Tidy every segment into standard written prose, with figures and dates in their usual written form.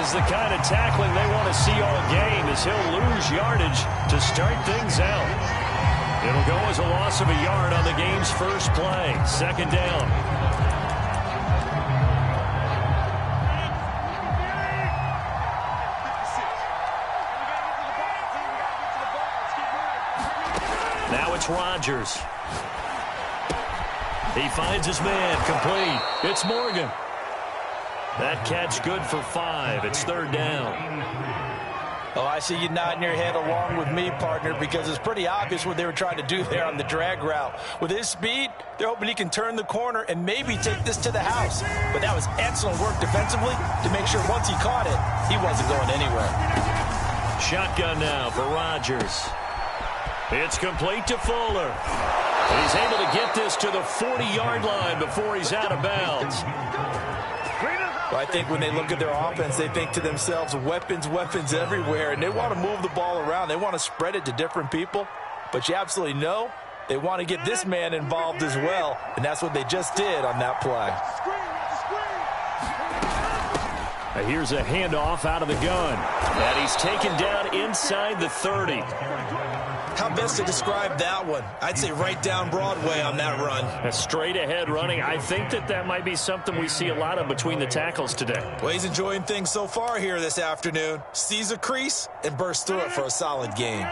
is the kind of tackling they want to see all game, as he'll lose yardage to start things out. It'll go as a loss of a yard on the game's first play. Second down. Now it's Rodgers. He finds his man, complete. It's Morgan. That catch good for 5. It's third down. Oh, I see you nodding your head along with me, partner, because it's pretty obvious what they were trying to do there on the drag route. With his speed, they're hoping he can turn the corner and maybe take this to the house. But that was excellent work defensively to make sure once he caught it, he wasn't going anywhere. Shotgun now for Rodgers. It's complete to Fuller. He's able to get this to the 40-yard line before he's out of bounds. Well, I think when they look at their offense, they think to themselves, weapons, weapons everywhere, and they want to move the ball around. They want to spread it to different people, but you absolutely know they want to get this man involved as well, and that's what they just did on that play. Here's a handoff out of the gun, and he's taken down inside the 30. How best to describe that one? I'd say right down Broadway on that run. A straight ahead running. I think that might be something we see a lot of between the tackles today. Well, he's enjoying things so far here this afternoon. Sees a crease and bursts through it for a solid gain.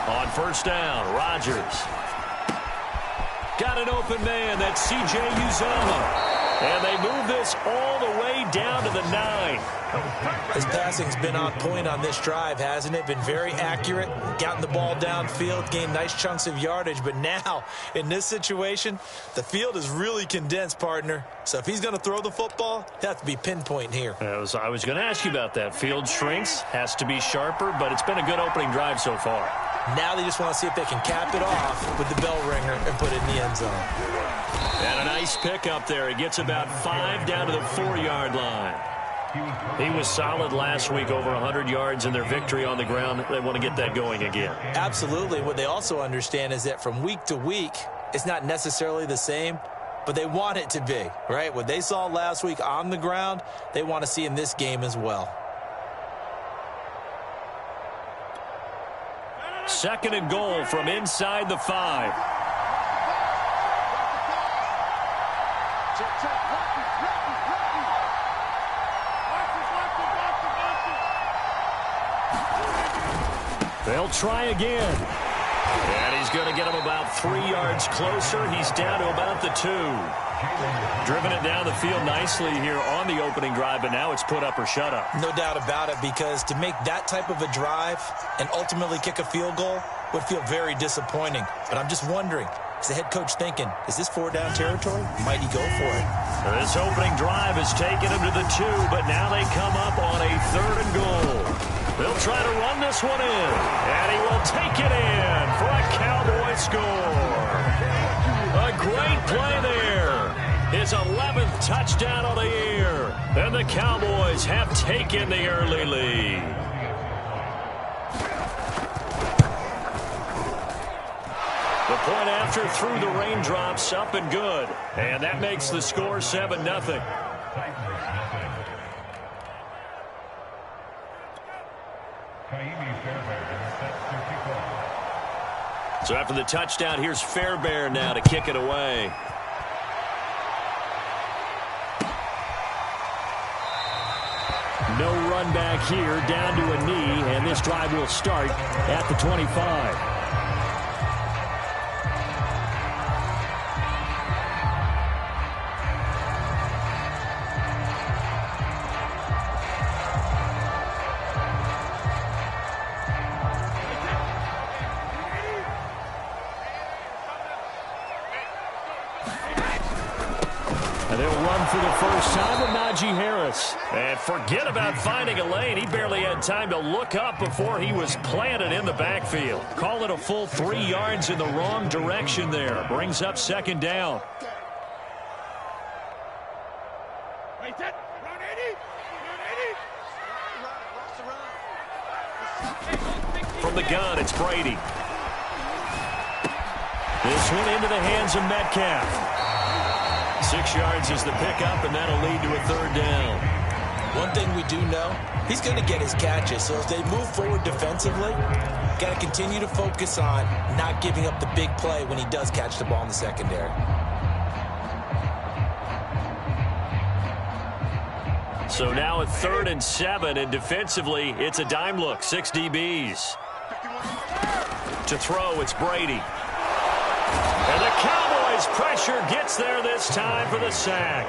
On first down, Rodgers. Got an open man. That's C.J. Uzomah. And they move this all the way down to the 9. His passing's been on point on this drive, hasn't it? Been very accurate, gotten the ball downfield, gained nice chunks of yardage. But now, in this situation, the field is really condensed, partner. So if he's going to throw the football, he'll have to be pinpoint here. I was going to ask you about that. Field shrinks, has to be sharper, but it's been a good opening drive so far. Now they just want to see if they can cap it off with the bell ringer and put it in the end zone. And a nice pickup there. He gets about 5 down to the 4-yard line. He was solid last week, over 100 yards in their victory on the ground. They want to get that going again. Absolutely. What they also understand is that from week to week, it's not necessarily the same, but they want it to be, right? What they saw last week on the ground, they want to see in this game as well. Second and goal from inside the 5. They'll try again. And he's going to get him about 3 yards closer. He's down to about the 2. Driven it down the field nicely here on the opening drive, but now it's put up or shut up. No doubt about it, because to make that type of a drive and ultimately kick a field goal would feel very disappointing. But I'm just wondering, is the head coach thinking, is this 4-down territory? Might he go for it? This opening drive has taken him to the 2, but now they come up on a 3rd and goal. They'll try to run this one in, and he will take it in for a Cowboy score. A great play there. His 11th touchdown on the year, and the Cowboys have taken the early lead. The point after through the raindrops, up and good, and that makes the score 7-0. So after the touchdown, here's Fairbairn now to kick it away. No run back here, down to a knee, and this drive will start at the 25. And they'll run for the first time with Najee Harris. And forget about finding a lane. He barely had time to look up before he was planted in the backfield. Call it a full 3 yards in the wrong direction there. Brings up second down. From the gun, it's Brady. This one into the hands of Metcalf. 6 yards is the pickup, and that'll lead to a third down. One thing we do know, he's going to get his catches. So as they move forward defensively, got to continue to focus on not giving up the big play when he does catch the ball in the secondary. So now a 3rd and 7, and defensively, it's a dime look. 6 DBs. To throw, it's Brady. And the Cowboys' pressure gets there this time for the sack.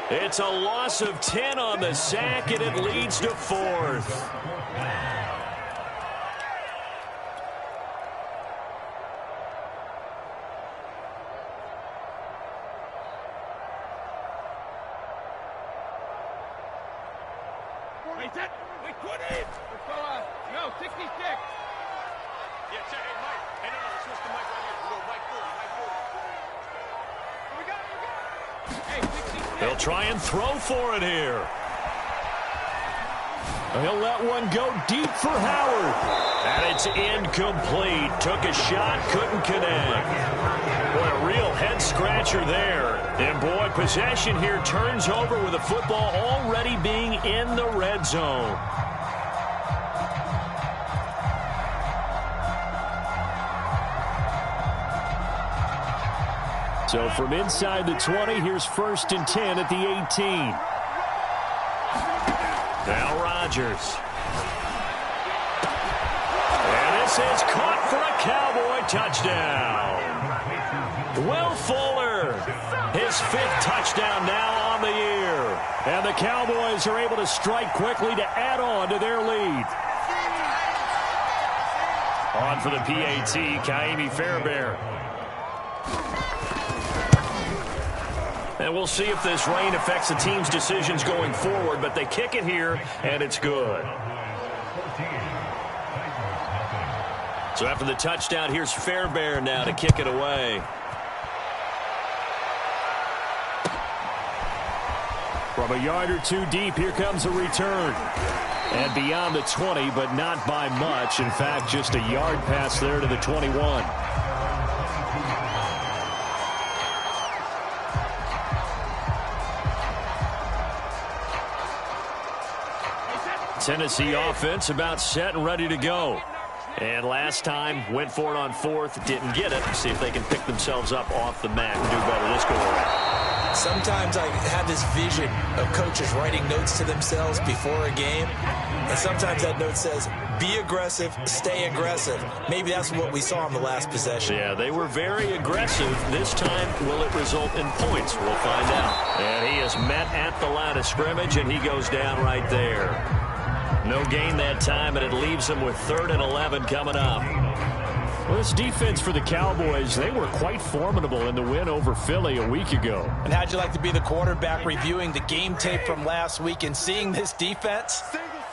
It's a loss of 10 on the sack, and it leads to 4th. Wait, 20! No, 66! Yeah, check it, Mike. Hey, no, switch the mic right here. We go Mike 40, Mike 40. We got it. Hey, 66! They'll try and throw for it here. He'll let one go deep for Howard. And it's incomplete. Took a shot, couldn't connect. Boy, a real head-scratcher there. And, boy, possession here turns over with the football already being in the red zone. So from inside the 20, here's 1st and 10 at the 18. Now Rodgers. And this is caught for a Cowboy touchdown. Will Fuller, his 5th touchdown now on the year. And the Cowboys are able to strike quickly to add on to their lead. On for the PAT, Kaimi Fairbairn. And we'll see if this rain affects the team's decisions going forward, but they kick it here, and it's good. So after the touchdown, here's Fairbairn now to kick it away. From a yard or 2 deep, here comes a return. And beyond the 20, but not by much. In fact, just a yard pass there to the 21. Tennessee offense about set and ready to go. And last time, went for it on 4th, didn't get it. See if they can pick themselves up off the mat and do better this go around. Sometimes I have this vision of coaches writing notes to themselves before a game. And sometimes that note says, be aggressive, stay aggressive. Maybe that's what we saw in the last possession. Yeah, they were very aggressive. This time, will it result in points? We'll find out. And he is met at the line of scrimmage, and he goes down right there. No gain that time, and it leaves them with 3rd and 11 coming up. Well, this defense for the Cowboys, they were quite formidable in the win over Philly a week ago. And how'd you like to be the quarterback reviewing the game tape from last week and seeing this defense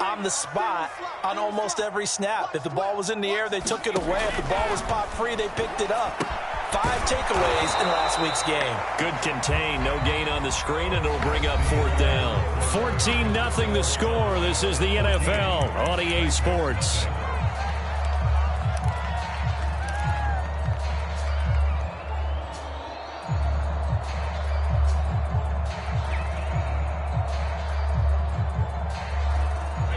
on the spot on almost every snap? If the ball was in the air, they took it away. If the ball was popped free, they picked it up. 5 takeaways in last week's game. Good contain, no gain on the screen, and it'll bring up 4th down. 14-0 the score. This is the NFL on EA Sports.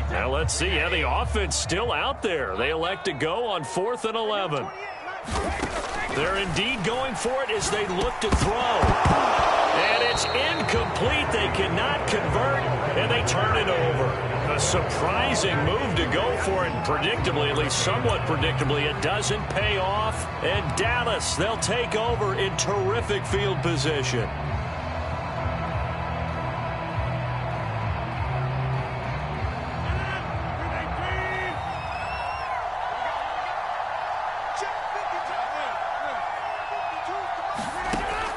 Now let's see how the offense still out there. They elect to go on 4th and 11. They're indeed going for it as they look to throw. And it's incomplete. They cannot convert, and they turn it over. A surprising move to go for it. Predictably, at least somewhat predictably, it doesn't pay off. And Dallas, they'll take over in terrific field position.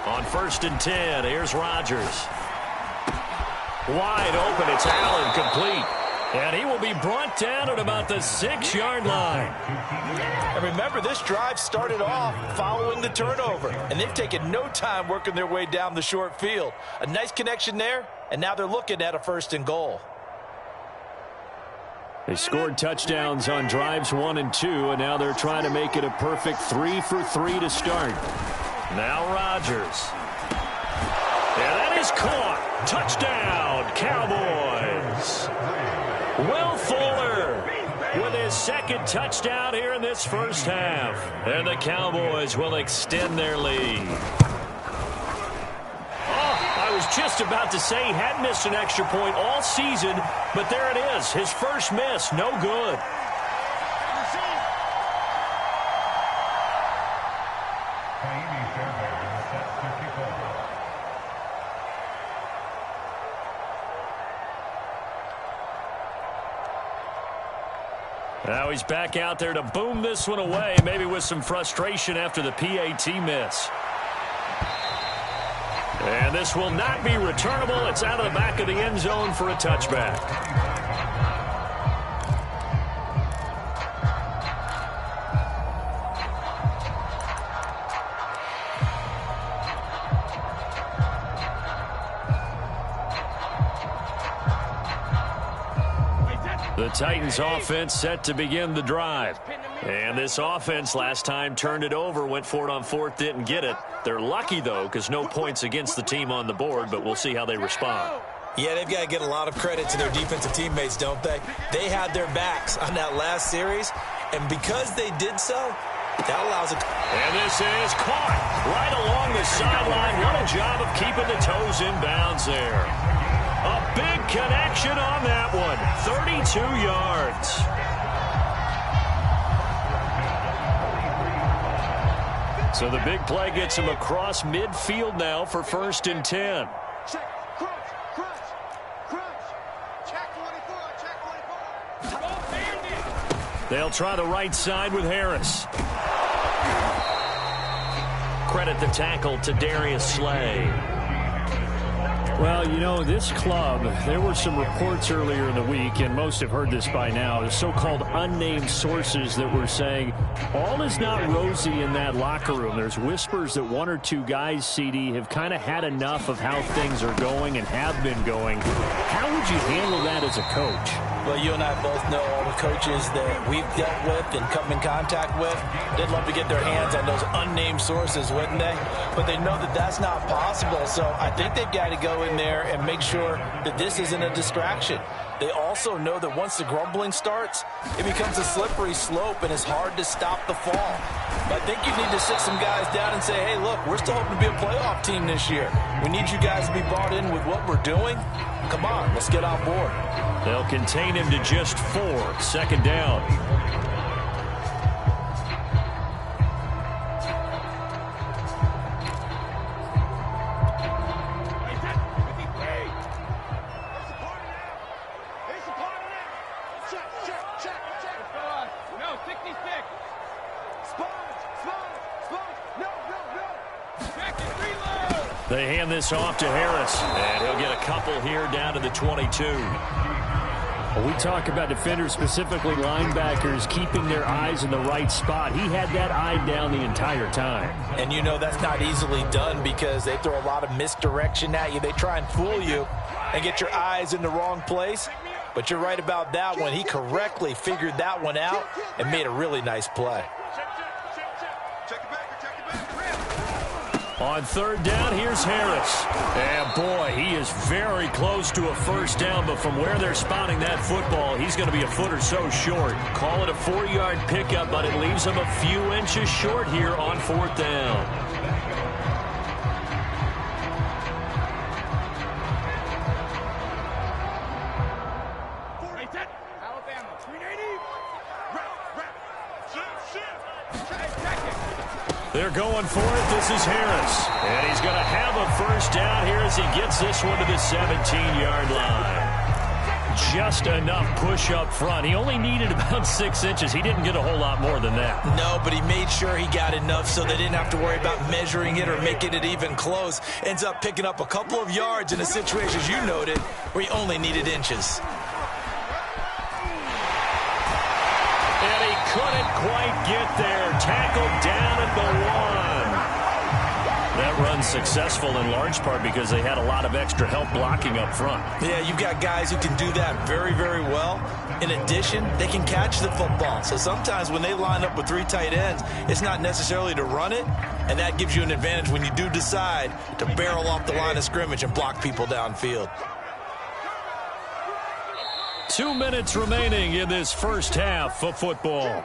On 1st and 10, here's Rodgers. Wide open, it's Allen, complete. And he will be brought down at about the 6-yard line. And remember, this drive started off following the turnover. And they've taken no time working their way down the short field. A nice connection there, and now they're looking at a 1st and goal. They scored touchdowns on drives 1 and 2, and now they're trying to make it a perfect 3 for 3 to start. Now Rodgers. And that is caught. Touchdown, Cowboys. Will Fuller with his second touchdown here in this first half. And the Cowboys will extend their lead. I was just about to say he hadn't missed an extra point all season, but there it is. His first miss, no good. Now he's back out there to boom this one away, maybe with some frustration after the PAT miss. And this will not be returnable. It's out of the back of the end zone for a touchback. The Titans offense set to begin the drive. And this offense last time turned it over, went for it on fourth, didn't get it. They're lucky, though, because no points against the team on the board, but we'll see how they respond. Yeah, they've got to get a lot of credit to their defensive teammates, don't they? They had their backs on that last series, and because they did so, that allows it. And this is caught right along the sideline. What a job of keeping the toes in bounds there. A big connection on that one. 32 yards. So the big play gets him across midfield now for 1st and 10. Check, crunch. Check 24, check 24. They'll try the right side with Harris. Credit the tackle to Darius Slay. Well, you know, this club, there were some reports earlier in the week, and most have heard this by now, the so-called unnamed sources that were saying all is not rosy in that locker room. There's whispers that 1 or 2 guys, CD, have kind of had enough of how things are going and have been going. How would you handle that as a coach? Well, you and I both know all the coaches that we've dealt with and come in contact with. They'd love to get their hands on those unnamed sources, wouldn't they? But they know that that's not possible, so I think they've got to go in there and make sure that this isn't a distraction. They also know that once the grumbling starts, it becomes a slippery slope and it's hard to stop the fall. But I think you need to sit some guys down and say, hey, look, we're still hoping to be a playoff team this year. We need you guys to be brought in with what we're doing. Come on, let's get on board. They'll contain him to just 4. 2nd down. No, 66. They hand this off to Harris, and he'll get a couple here down to the 22. Well, we talk about defenders, specifically linebackers, keeping their eyes in the right spot. He had that eye down the entire time. And you know that's not easily done because they throw a lot of misdirection at you. They try and fool you and get your eyes in the wrong place. But you're right about that one. He correctly figured that one out and made a really nice play. On 3rd down, here's Harris. And boy, he is very close to a 1st down, but from where they're spotting that football, he's going to be a foot or so short. Call it a 4-yard pickup, but it leaves him a few inches short here on 4th down. They're going for it. This is Harris. And he's going to have a 1st down here as he gets this one to the 17-yard line. Just enough push up front. He only needed about 6 inches. He didn't get a whole lot more than that. No, but he made sure he got enough so they didn't have to worry about measuring it or making it even close. Ends up picking up a couple of yards in a situation, as you noted, where he only needed inches. And he couldn't quite get there. Tackled down at the 1. That run's successful in large part because they had a lot of extra help blocking up front. Yeah, you've got guys who can do that very, very well. In addition, they can catch the football. So sometimes when they line up with 3 tight ends, it's not necessarily to run it, and that gives you an advantage when you do decide to barrel off the line of scrimmage and block people downfield. 2 minutes remaining in this first half of football.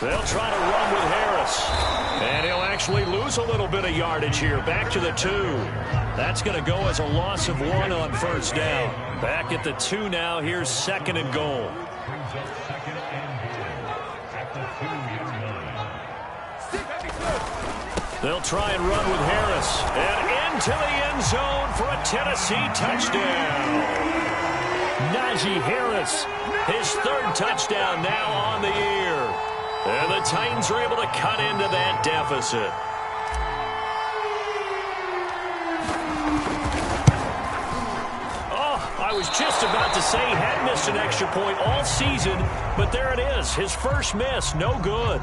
They'll try to run with Harris. And he'll actually lose a little bit of yardage here. Back to the 2. That's going to go as a loss of 1 on first down. Back at the 2 now. Here's 2nd and goal. They'll try and run with Harris. And into the end zone for a Tennessee touchdown. Najee Harris, his 3rd touchdown now on the year. And the Titans are able to cut into that deficit. Oh, I was just about to say he had missed an extra point all season, but there it is. His first miss, no good.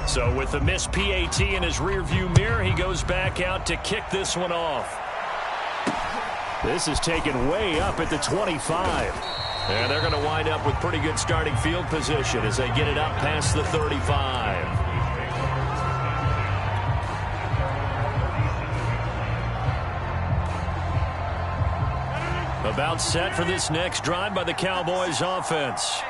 So with the missed PAT in his rearview mirror, he goes back out to kick this one off. This is taken way up at the 25. And they're going to wind up with pretty good starting field position as they get it up past the 35. About set for this next drive by the Cowboys offense.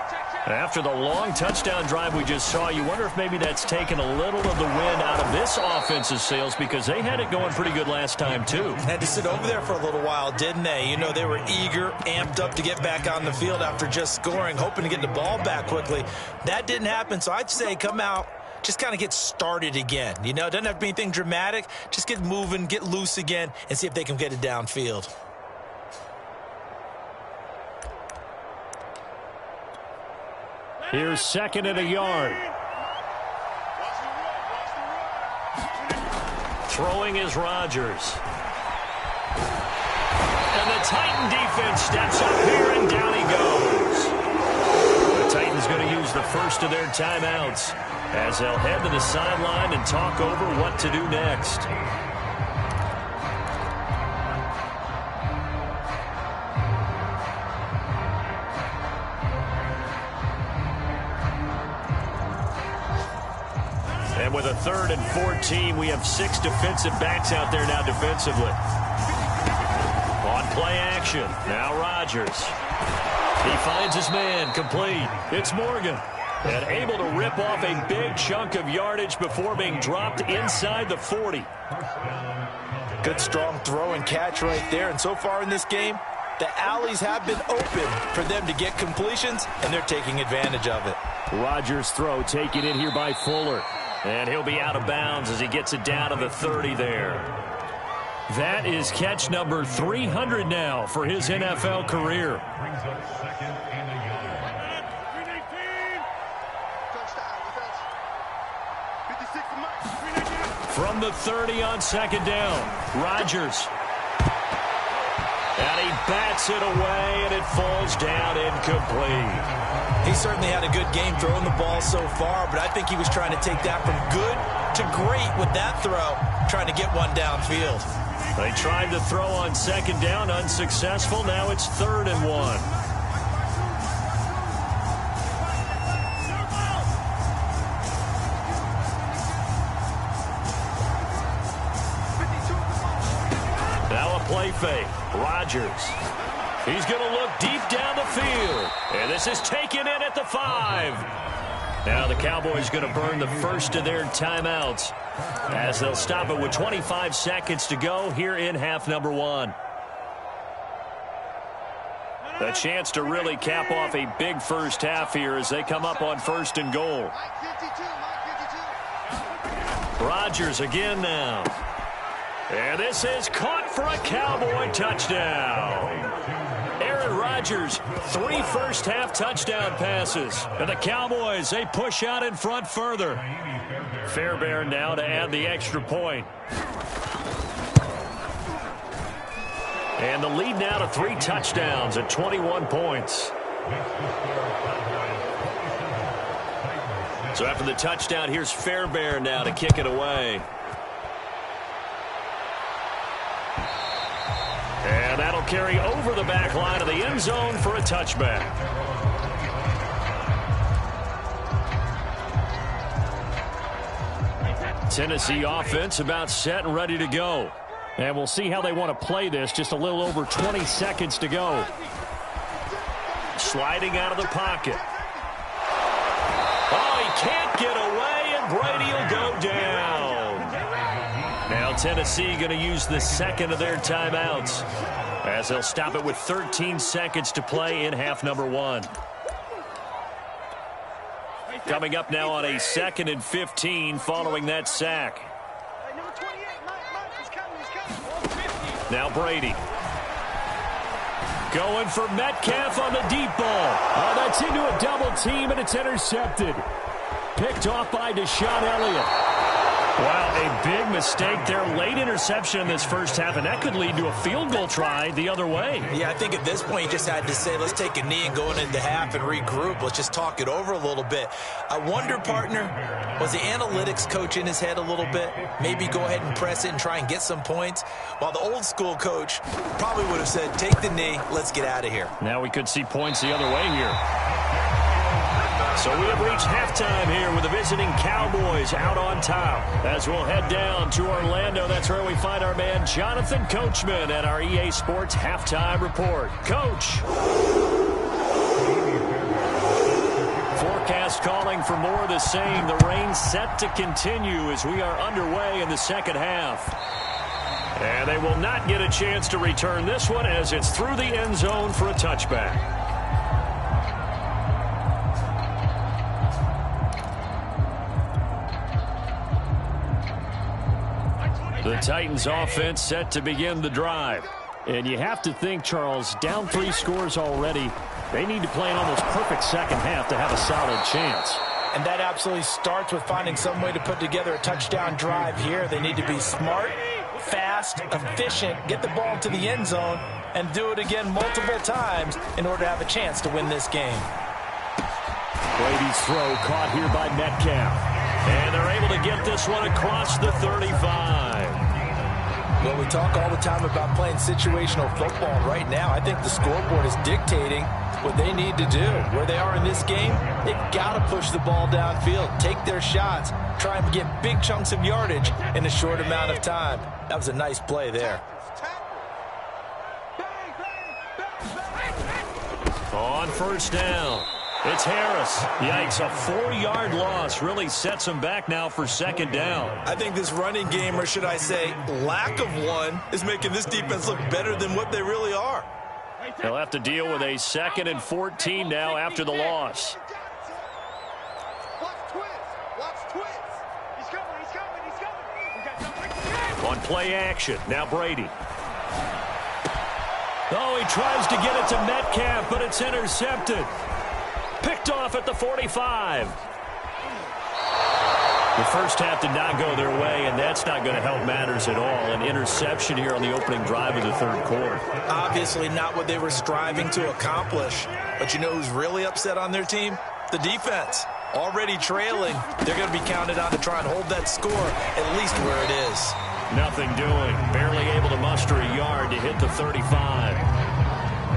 After the long touchdown drive we just saw, you wonder if maybe that's taken a little of the wind out of this offense's sails because they had it going pretty good last time, too. Had to sit over there for a little while, didn't they? You know, they were eager, amped up to get back on the field after just scoring, hoping to get the ball back quickly. That didn't happen, so I'd say come out, just kind of get started again. You know, it doesn't have to be anything dramatic. Just get moving, get loose again, and see if they can get it downfield. Here's 2nd and a yard. Throwing is Rodgers. And the Titan defense steps up here, and down he goes. The Titans going to use the first of their timeouts as they'll head to the sideline and talk over what to do next. And with a 3rd and 14, we have 6 defensive backs out there now defensively. On play action, now Rodgers. He finds his man, complete. It's Morgan. And able to rip off a big chunk of yardage before being dropped inside the 40. Good strong throw and catch right there. And so far in this game, the alleys have been open for them to get completions, and they're taking advantage of it. Rodgers' throw taken in here by Fuller. And he'll be out of bounds as he gets it down to the 30 there. That is catch number 300 now for his NFL career. From the 30 on 2nd down, Rodgers. And he bats it away, and it falls down incomplete. He certainly had a good game throwing the ball so far, but I think he was trying to take that from good to great with that throw, trying to get one downfield. They tried to throw on 2nd down, unsuccessful. Now it's 3rd and 1. Now a play fake. Rodgers. He's going to look deep down the field. And this is taken in at the 5. Now the Cowboys going to burn the first of their timeouts as they'll stop it with 25 seconds to go here in half number 1. A chance to really cap off a big first half here as they come up on 1st and goal. Rodgers again now. And this is caught for a Cowboy touchdown. Aaron Rodgers, 3 first-half touchdown passes. And the Cowboys, they push out in front further. Fairbairn now to add the extra point. And the lead now to 3 touchdowns at 21 points. So after the touchdown, here's Fairbairn now to kick it away. And that'll carry over the back line of the end zone for a touchback. Tennessee offense about set and ready to go. And we'll see how they want to play this. Just a little over 20 seconds to go. Sliding out of the pocket. Oh, he can't get away, and Brady will go down. Now Tennessee going to use the second of their timeouts, as they'll stop it with 13 seconds to play in half number 1. Coming up now on a 2nd and 15 following that sack. Now Brady. Going for Metcalf on the deep ball. Oh, that's into a double team, and it's intercepted. Picked off by Deshaun Elliott. Wow, a big mistake there. Late interception in this first half, and that could lead to a field goal try the other way. Yeah, I think at this point you just had to say, let's take a knee and go into half and regroup. Let's just talk it over a little bit. I wonder, partner, was the analytics coach in his head a little bit? Maybe go ahead and press it and try and get some points? While the old school coach probably would have said, take the knee, let's get out of here. Now we could see points the other way here. So we have reached halftime here with the visiting Cowboys out on top. As we'll head down to Orlando, that's where we find our man Jonathan Coachman at our EA Sports Halftime Report. Coach. Forecast calling for more of the same. The rain set to continue as we are underway in the second half. And they will not get a chance to return this one as it's through the end zone for a touchback. The Titans offense set to begin the drive. And you have to think, Charles, down 3 scores already. They need to play an almost perfect second half to have a solid chance. And that absolutely starts with finding some way to put together a touchdown drive here. They need to be smart, fast, efficient, get the ball to the end zone, and do it again multiple times in order to have a chance to win this game. Brady's throw caught here by Metcalf. And they're able to get this one across the 35. Well, we talk all the time about playing situational football. Right now, I think the scoreboard is dictating what they need to do. Where they are in this game, they've got to push the ball downfield, take their shots, try and get big chunks of yardage in a short amount of time. That was a nice play there. On first down. It's Harris. Yikes, a 4-yard loss really sets him back now for second down. I think this running game, or should I say lack of one, is making this defense look better than what they really are. They'll have to deal with a 2nd and 14 now after the loss. On play action, now Brady. Oh, he tries to get it to Metcalf, but it's intercepted. Picked off at the 45. The first half did not go their way, and that's not going to help matters at all. An interception here on the opening drive of the third quarter. Obviously not what they were striving to accomplish. But you know who's really upset on their team? The defense. Already trailing. They're going to be counted on to try and hold that score at least where it is. Nothing doing. Barely able to muster a yard to hit the 35.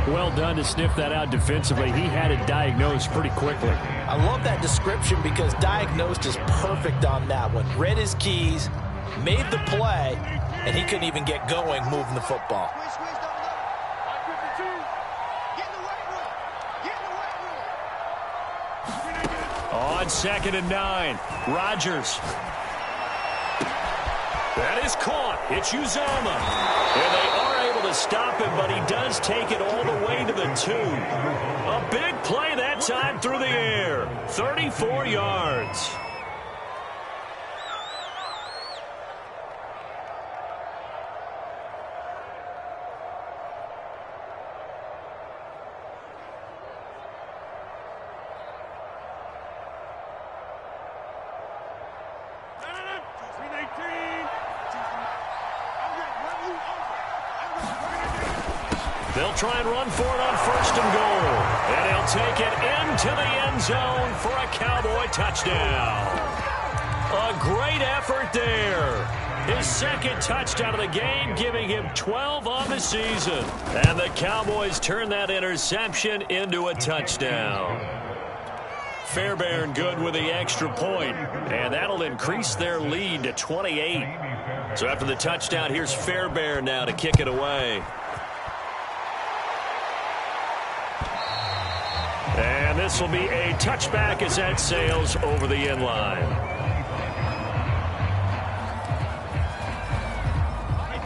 Well done to sniff that out defensively. He had it diagnosed pretty quickly. I love that description because diagnosed is perfect on that one. Read his keys, made the play, and he couldn't even get going moving the football. On 2nd and 9, Rodgers. That is caught. It's Uzomah. And they are able to stop him, but he does take it all the way to the 2. A big play that time through the air. 34 yards. They'll try and run for it on 1st and goal. And he'll take it into the end zone for a Cowboy touchdown. A great effort there. His 2nd touchdown of the game, giving him 12 on the season. And the Cowboys turn that interception into a touchdown. Fairbairn good with the extra point, and that'll increase their lead to 28. So after the touchdown, here's Fairbairn now to kick it away. And this will be a touchback as that sails over the end line.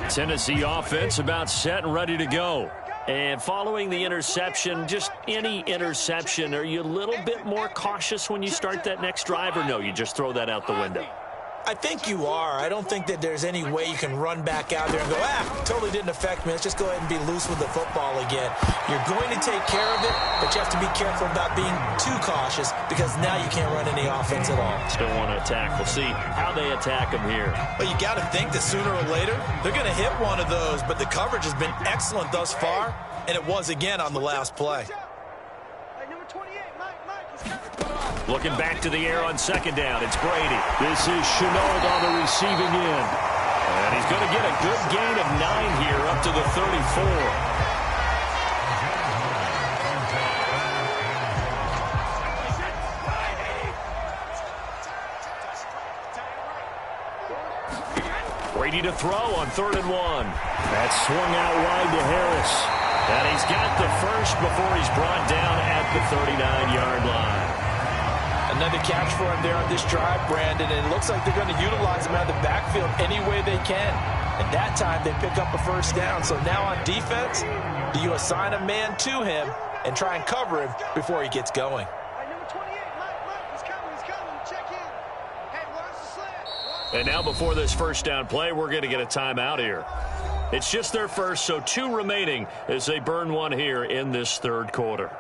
Tennessee offense about set and ready to go. And following the interception, just any interception, are you a little bit more cautious when you start that next drive, or no, you just throw that out the window? I think you are. I don't think that there's any way you can run back out there and go, totally didn't affect me. Let's just go ahead and be loose with the football again. You're going to take care of it, but you have to be careful about being too cautious because now you can't run any offense at all. Still want to attack. We'll see how they attack them here. But you got to think that sooner or later, they're going to hit one of those, but the coverage has been excellent thus far, and it was again on the last play. Looking back to the air on 2nd down. It's Brady. This is Chenault on the receiving end. And he's going to get a good gain of 9 here up to the 34. Brady to throw on 3rd and 1. That's swung out wide to Harris. And he's got the first before he's brought down at the 39-yard line. Another catch for him there on this drive, Brandon, and it looks like they're going to utilize him out of the backfield any way they can. And that time they pick up a 1st down. So now on defense, do you assign a man to him and try and cover him before he gets going? And now before this 1st down play, we're going to get a timeout here. It's just their first, so 2 remaining as they burn one here in this 3rd quarter.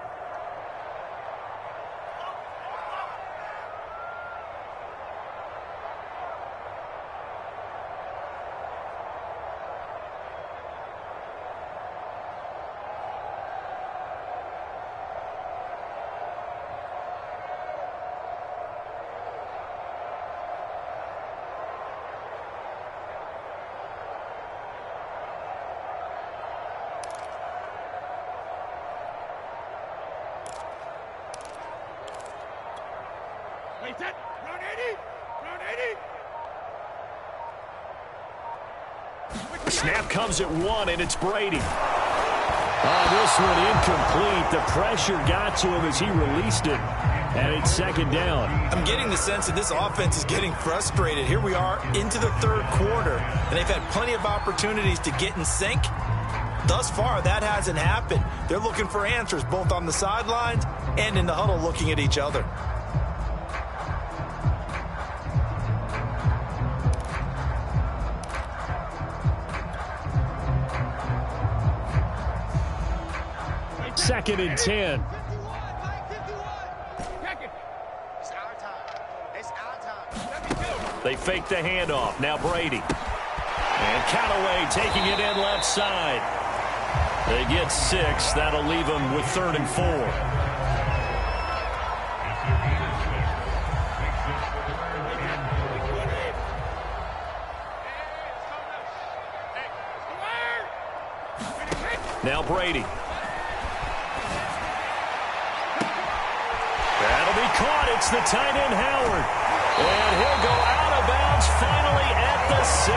Snap comes at 1, and it's Brady. This one incomplete. The pressure got to him as he released it, and it's 2nd down. I'm getting the sense that this offense is getting frustrated. Here we are into the 3rd quarter, and they've had plenty of opportunities to get in sync. Thus far, that hasn't happened. They're looking for answers both on the sidelines and in the huddle looking at each other. Second and 10. They fake the handoff. Now Brady. And Callaway taking it in left side. They get 6. That'll leave them with 3rd and 4. Now Brady. That'll be caught. It's the tight end, Howard. And he'll go out of bounds finally at the 7.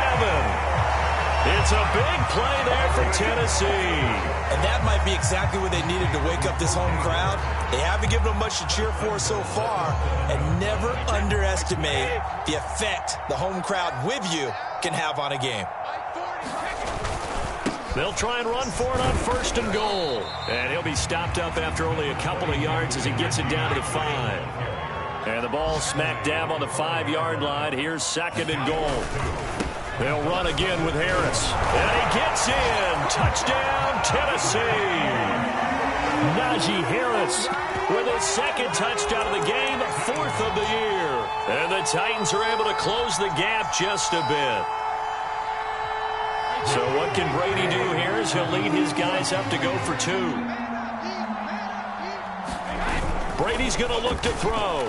It's a big play there for Tennessee. And that might be exactly what they needed to wake up this home crowd. They haven't given them much to cheer for so far. And never underestimate the effect the home crowd with you can have on a game. They'll try and run for it on 1st and goal. And he'll be stopped up after only a couple of yards as he gets it down to the 5. And the ball smack dab on the 5-yard line. Here's 2nd and goal. They'll run again with Harris. And he gets in. Touchdown, Tennessee. Najee Harris with his 2nd touchdown of the game, 4th of the year. And the Titans are able to close the gap just a bit. So what can Brady do here as he'll lead his guys up to go for 2. Brady's going to look to throw.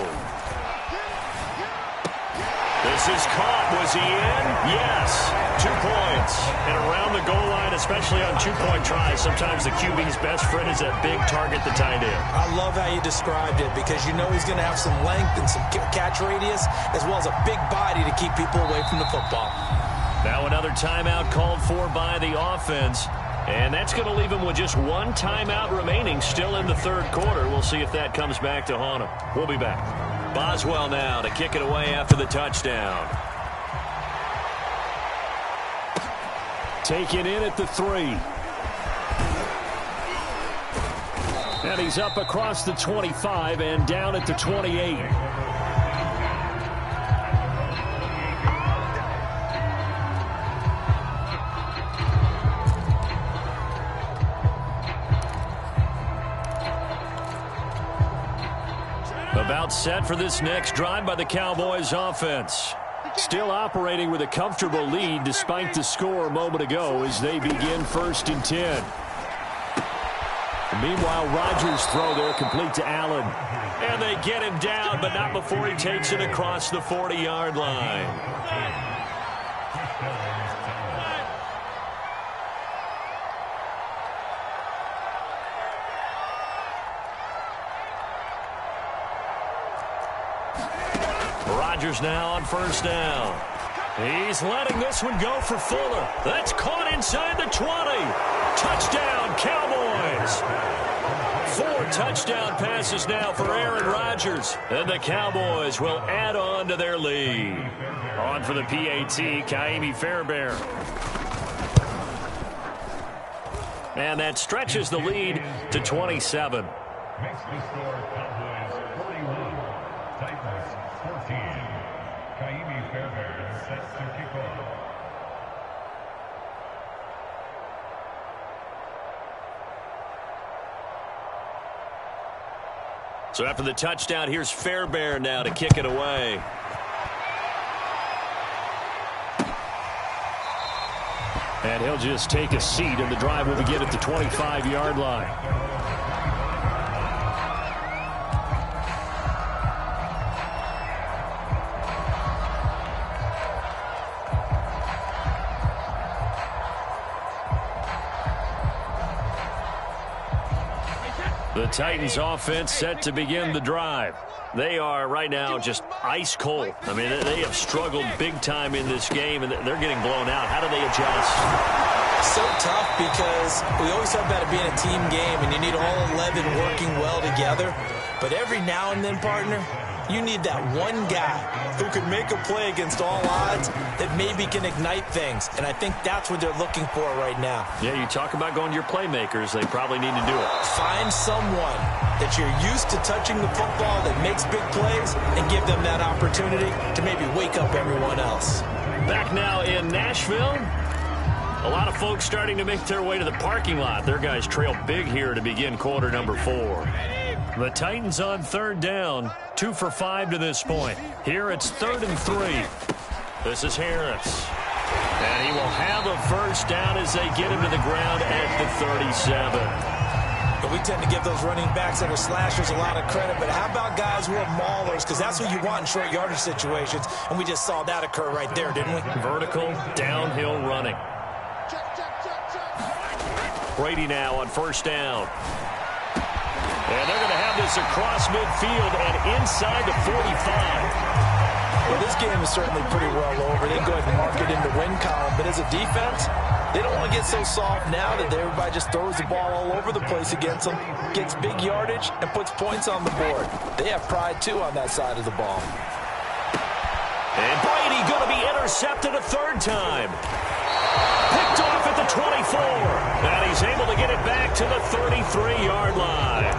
This is caught. Was he in? Yes. 2 points. And around the goal line, especially on 2-point tries, sometimes the QB's best friend is that big target, the tight end. I love how you described it because you know he's going to have some length and some catch radius as well as a big body to keep people away from the football. Now another timeout called for by the offense. And that's going to leave him with just 1 timeout remaining still in the 3rd quarter. We'll see if that comes back to haunt him. We'll be back. Boswell now to kick it away after the touchdown. Taken in at the 3. And he's up across the 25 and down at the 28. About set for this next drive by the Cowboys offense. Still operating with a comfortable lead despite the score a moment ago as they begin 1st and 10. Meanwhile, Rodgers' throw there complete to Allen. And they get him down, but not before he takes it across the 40-yard line. Rodgers now on 1st down. He's letting this one go for Fuller. That's caught inside the 20. Touchdown, Cowboys. 4 touchdown passes now for Aaron Rodgers. And the Cowboys will add on to their lead. On for the PAT, Kaimi Fairbairn. And that stretches the lead to 27. Makes the score Cowboys 41, Titans 14. Kaimi Fairbairn sets the kickoff. So after the touchdown, here's Fairbairn now to kick it away. And he'll just take a seat, and the drive will begin at the 25-yard line. The Titans offense set to begin the drive. They are right now just ice cold. I mean, they have struggled big time in this game, and they're getting blown out. How do they adjust? So tough because we always talk about it being a team game, and you need all 11 working well together. But every now and then, partner, you need that one guy who can make a play against all odds that maybe can ignite things. And I think that's what they're looking for right now. Yeah, you talk about going to your playmakers. They probably need to do it. Find someone that you're used to touching the football that makes big plays and give them that opportunity to maybe wake up everyone else. Back now in Nashville. A lot of folks starting to make their way to the parking lot. Their guys trail big here to begin quarter number 4. The Titans on 3rd down, 2 for 5 to this point. Here it's 3rd and 3. This is Harris. And he will have a 1st down as they get him to the ground at the 37. But we tend to give those running backs that are slashers a lot of credit. But how about guys who are maulers? Because that's what you want in short yardage situations. And we just saw that occur right there, didn't we? Vertical, downhill running. Brady now on 1st down. And they're going to have this across midfield and inside the 45. Well, this game is certainly pretty well over. They go ahead and mark it in the win column. But as a defense, they don't want to get so soft now that everybody just throws the ball all over the place against them, gets big yardage, and puts points on the board. They have pride, too, on that side of the ball. And Brady going to be intercepted a 3rd time. Picked off at the 24. And he's able to get it back to the 33-yard line.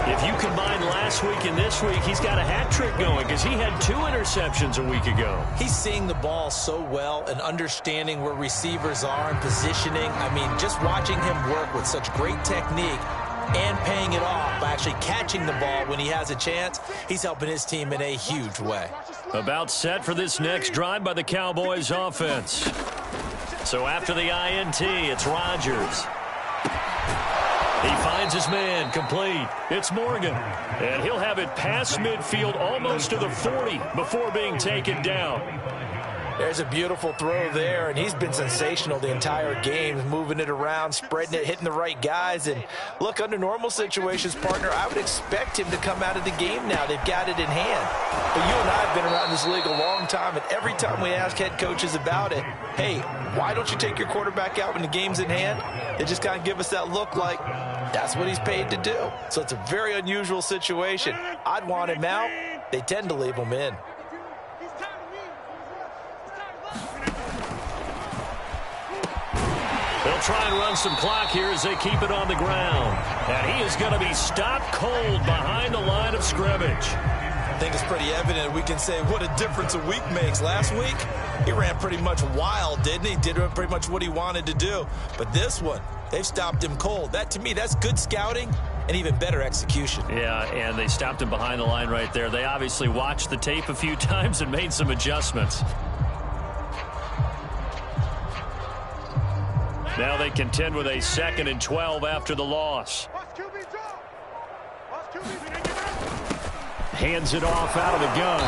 If you combine last week and this week, he's got a hat trick going because he had 2 interceptions a week ago. He's seeing the ball so well and understanding where receivers are and positioning. I mean, just watching him work with such great technique and paying it off by actually catching the ball when he has a chance, he's helping his team in a huge way. About set for this next drive by the Cowboys offense. So after the INT, it's Rodgers. He finds his man, complete. It's Morgan. And he'll have it past midfield almost to the 40 before being taken down. There's a beautiful throw there, and he's been sensational the entire game, moving it around, spreading it, hitting the right guys. And look, under normal situations, partner, I would expect him to come out of the game now. They've got it in hand. But you and I have been around this league a long time, and every time we ask head coaches about it, hey, why don't you take your quarterback out when the game's in hand? They just kind of give us that look like that's what he's paid to do. So it's a very unusual situation. I'd want him out. They tend to leave him in. They'll try and run some clock here as they keep it on the ground. And he is going to be stopped cold behind the line of scrimmage. I think it's pretty evident we can say what a difference a week makes. Last week, he ran pretty much wild, didn't he? Did pretty much what he wanted to do. But this one, they've stopped him cold. That, to me, that's good scouting and even better execution. Yeah, and they stopped him behind the line right there. They obviously watched the tape a few times and made some adjustments. Now they contend with a 2nd and 12 after the loss. Hands it off out of the gun.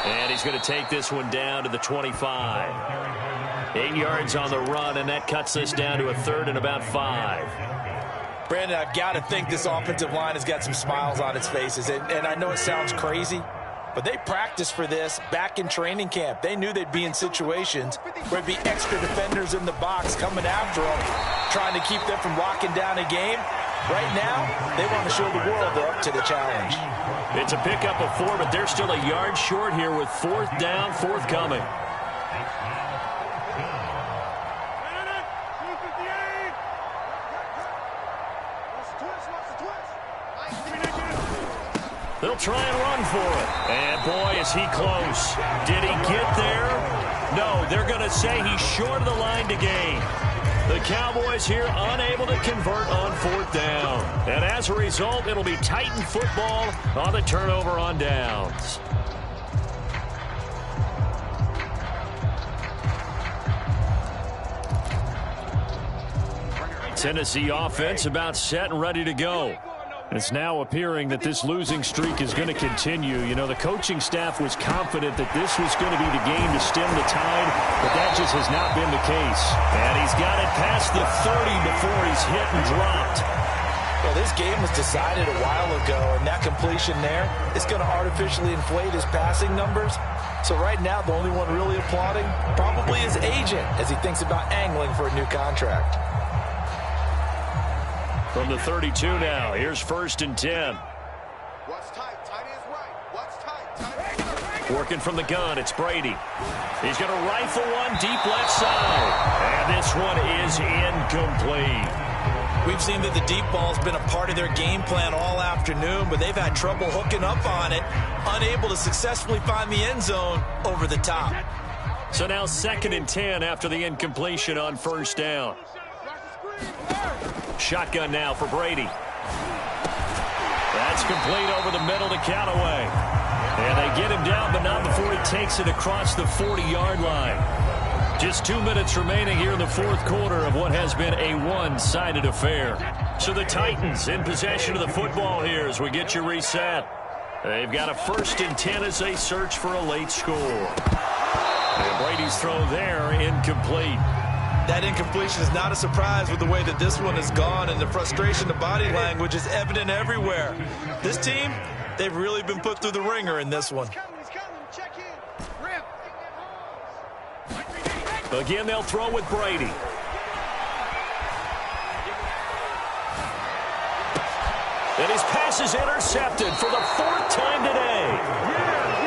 And he's going to take this one down to the 25. 8 yards on the run, and that cuts this down to a 3rd and about 5. Brandon, I've got to think this offensive line has got some smiles on its faces. And I know it sounds crazy, but they practiced for this back in training camp. They knew they'd be in situations where there'd be extra defenders in the box coming after them, trying to keep them from locking down a game. Right now, they want to show the world they're up to the challenge. It's a pickup of 4, but they're still a yard short here with 4th down, forthcoming. They'll try and run for it. And boy, is he close. Did he get there? No, they're going to say he's short of the line to gain. The Cowboys here unable to convert on 4th down. And as a result, it'll be Titan football on the turnover on downs. Tennessee offense about set and ready to go. It's now appearing that this losing streak is going to continue. You know, the coaching staff was confident that this was going to be the game to stem the tide, but that just has not been the case. And he's got it past the 30 before he's hit and dropped. Well, this game was decided a while ago, and that completion there is going to artificially inflate his passing numbers. So right now, the only one really applauding probably his agent as he thinks about angling for a new contract. From the 32 now, here's 1st and 10. What's tight? Tight is right. What's tight? Tight is right. Working from the gun, it's Brady. He's going to rifle one deep left side. And this one is incomplete. We've seen that the deep ball's been a part of their game plan all afternoon, but they've had trouble hooking up on it, unable to successfully find the end zone over the top. So now 2nd and 10 after the incompletion on 1st down. Shotgun now for Brady. That's complete over the middle to Callaway. And they get him down, but not before he takes it across the 40-yard line. Just 2 minutes remaining here in the 4th quarter of what has been a one-sided affair. So the Titans in possession of the football here as we get you reset. They've got a 1st and 10 as they search for a late score. And Brady's throw there incomplete. That incompletion is not a surprise with the way that this one has gone, and the frustration, the body language is evident everywhere. This team, they've really been put through the ringer in this one. Again, they'll throw with Brady. And his pass is intercepted for the 4th time today.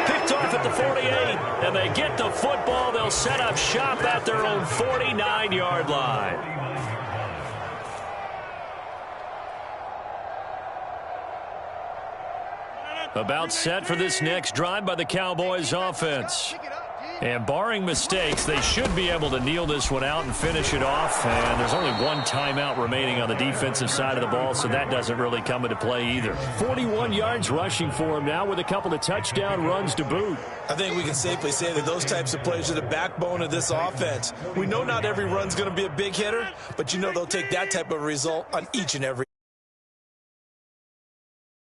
Picked off at the 48, and they get the football. They'll set up shop at their own 49-yard line. About set for this next drive by the Cowboys offense. And barring mistakes, they should be able to kneel this one out and finish it off. And there's only one timeout remaining on the defensive side of the ball, so that doesn't really come into play either. 41 yards rushing for him now with a couple of touchdown runs to boot. I think we can safely say that those types of plays are the backbone of this offense. We know not every run's going to be a big hitter, but you know they'll take that type of result on each and every